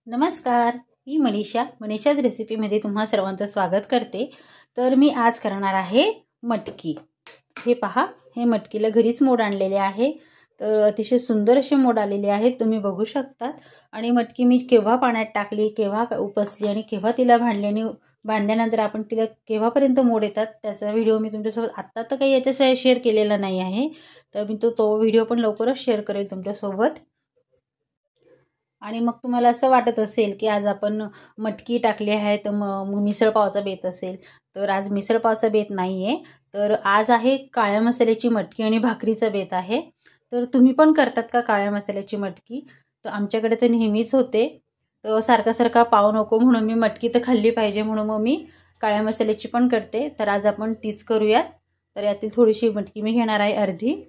नमस्कार, मी मनीषाच रेसिपीमध्ये तुम्हा सर्वांचं स्वागत करते। तर मी आज करणार आहे मटकी। हे पहा, हे मटकीला घरीच मोड आणलेले आहे। तर अतिशय सुंदर असे मोड आलेले आहेत, तुम्ही बघू शकता। आणि मटकी मी केव्हा पाण्यात टाकली, केव्हा उपसली आणि केव्हा तिला भांडल्याने बांधल्यानंतर आपण तिला केव्हापर्यंत मोड येतात त्याचा व्हिडिओ मी तुमच्यासोबत आत्ता तर काही याच्यासह शेअर केलेला नाही आहे। तर मी तो व्हिडिओ पण लवकरच शेअर करेल तुमच्यासोबत। आणि मग तुम्हाला असं वाटत असेल की आज आपण मटकी टाकली आहे तर मग मिसळ पावचा बेत असेल, तर आज मिसळ पावचा बेत नाहीये। तर आज आहे काळ्या मसाल्याची मटकी आणि भाकरीचा बेत आहे। तर तुम्ही पण करतात का काळ्या मसाल्याची मटकी? तर आमच्याकडे तर नेहमीच होते। तर सारखा पाव नको म्हणून मी मटकी तर खाल्ली पाहिजे म्हणून मग मी काळ्या मसाल्याची पण करते। तर आज आपण तीच करूयात। तर यातील थोडीशी मटकी मी घेणार आहे, अर्धी।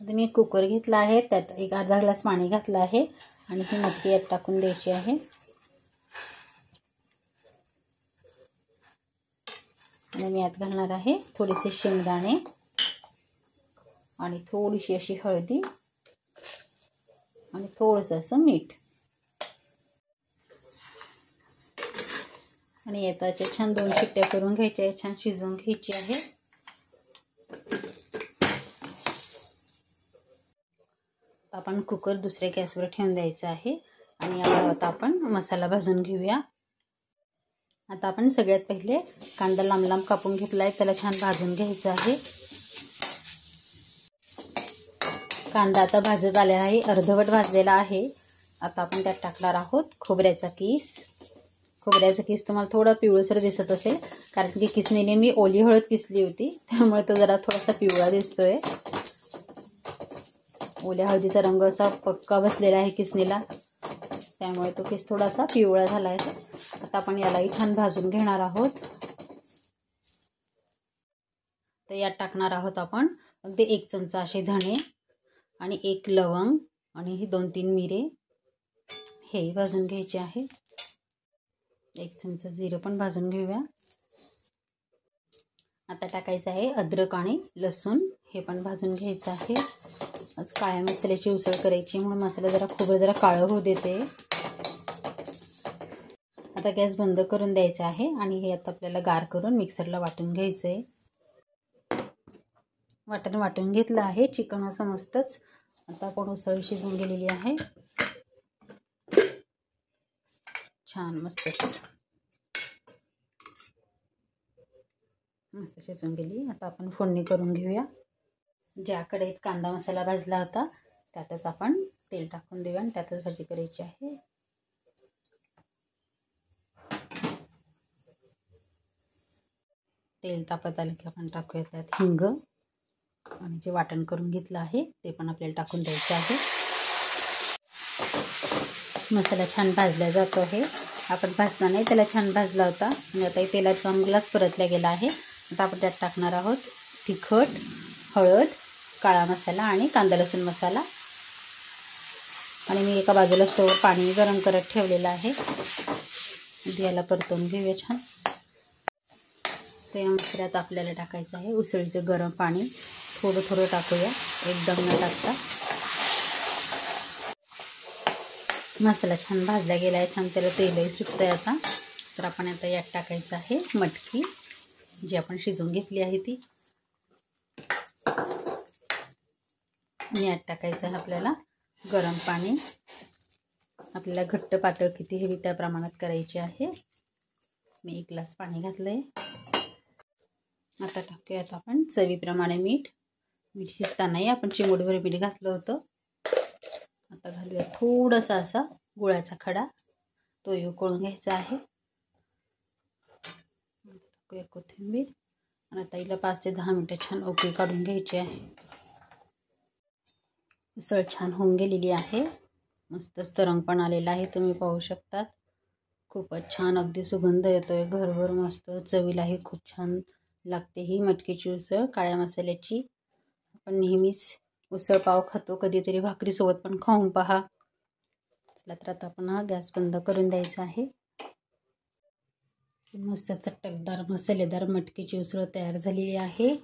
आता मी कुकर घेतला आहे, त्यात एक अर्धा ग्लास पाणी घातलं आहे आणि ही मटकी यात टाकून द्यायची आहे। आणि मी यात घालणार आहे थोडेसे शेंगदाणे आणि थोडीशी अशी हळदी आणि थोडंसं असं मीठ। आणि याच्या छान 2 शिट्ट्या करून घ्यायच्या, छान शिजवून घ्यायची आहे। आपण कुकर दुसऱ्या गॅसवर ठेवून द्यायचा आहे आणि आता आपण मसाला भाजून घेऊया। आता आपण सगळ्यात पहिले कांदा लांब लांब कापून घेतलाय, त्याला छान भाजून घ्यायचा आहे। कांदा आता भाजत आलेला आहे, अर्धवट भाजलेला आहे। आता आपण त्यात टाकणार आहोत खोबऱ्याचा किस। खोबऱ्याचा किस तुम्हाला थोडा पिवळसर दिसत असेल, कारण की किसणीने मी ओली हळद किसली होती, त्यामुळे तो जरा थोडासा पिवळा दिसतोय। ओल्या हळदीचा रंग असा पक्का बसलेला आहे किसणीला, त्यामुळे तो किस थोडासा पिवळा झाला आहे। आता आपण यालाही छान भाजून घेणार आहोत। तर यात टाकणार आहोत आपण अगदी 1 चमचा असे धणे आणि 1 लवंग आणि ही 2-3 मिरे, हे भाजून घ्यायचे आहे। 1 चमचा जिरं पण भाजून घेऊया। आता टाकायचं आहे अद्रक आणि लसूण, हे पण भाजून घ्यायचं आहे। आज काळ्या मसाल्याची उसळ करायची म्हणून मसाला जरा काळं होऊ देते। आता गॅस बंद करून द्यायचा आहे आणि हे आता आपल्याला गार करून मिक्सरला वाटून घ्यायचं आहे। वाटून घेतलं आहे, चिकन असं मस्तच। आता आपण उसळ शिजून गेलेली आहे, छान मस्त शिजून गेली। आता आपण फोडणी करून घेऊया। ज्या कढईत कांदा मसाला भाजला होता त्यातच आपण तेल टाकून देऊया आणि त्यातच भाजी करायची आहे। तेल तापत आलं की आपण टाकूया त्यात हिंग आणि जे वाटण करून घेतलं आहे ते पण आपल्याला टाकून द्यायचं आहे। मसाला छान भाजला जातो आहे, आपण भाजताना त्याला छान भाजला होता आणि आता तेलात चांगलाच परतला गेला आहे। आता आपण त्यात टाकणार आहोत तिखट, हळद, काळा मसाला आणि कांदा लसूण मसाला। आणि मी एका बाजूला स्टोवर पाणी गरम करत ठेवलेलं आहे, याला परतवून घेऊया छान। त्या मसाल्यात आपल्याला टाकायचं आहे उसळीचं गरम पाणी, थोडं टाकूया, एकदम न टाकता। मसाला छान भाजला गेला आहे, छान त्याला तेलही सुटतंय आता। तर आपण आता यात टाकायचं आहे मटकी, जी आपण शिजवून घेतली आहे ती। यात टाकायचं आहे आपल्याला गरम पाणी, आपल्याला घट्ट पातळ किती हवी त्या प्रमाणात करायची आहे। मी 1 ग्लास पाणी घातलंय। आता टाकूयात आपण चवीप्रमाणे मीठ शिजतानाही आपण चिमूटभर मीठ घातलं होतं। आता घालूया थोडासा असा गुळाचा खडा, तोही उकळून घ्यायचा आहे। टाकूया कोथिंबीर आणि आता हिला 5 ते 10 मिनिटं छान उकळी काढून घ्यायची आहे। उसळ छान होऊन गेलेली आहे, मस्त रंग पण आलेला आहे, तुम्ही पाहू शकतात। खूपच छान अगदी सुगंध येतोय घरभर, मस्त चवीलाही खूप छान लागते ही मटकीची उसळ काळ्या मसाल्याची। आपण नेहमीच उसळ पाव खातो, कधीतरी भाकरीसोबत पण खाऊन पहा। चला तर आता आपण हा गॅस बंद करून द्यायचा आहे। मस्त चटकदार मसालेदार मटकीची उसळ तयार झालेली आहे।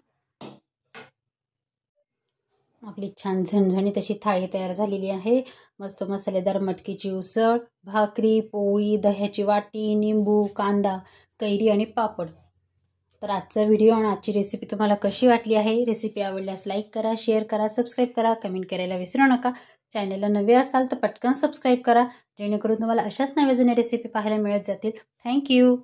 आपल्या आपली छान झणझणीत अशी थाळी तयार झालेली आहे. मस्त मसालेदार मटकीची उसळ, भाकरी, पोळी, दह्याची वाटी, निंबू, कांदा, कैरी आणि पापड. तर आजचा व्हिडिओ आणि आजची रेसिपी तुम्हाला कशी वाटली आहे? रेसिपी आवडल्यास लाईक करा, शेअर करा, सबस्क्राईब करा, कमेंट करायला विसरू नका. चॅनलला नवे असाल तर पटकन सबस्क्राईब करा, जेणेकरून तुम्हाला अशाच नव्या जुन्या रेसिपी पाहायला मिळत जातील. थँक्यू.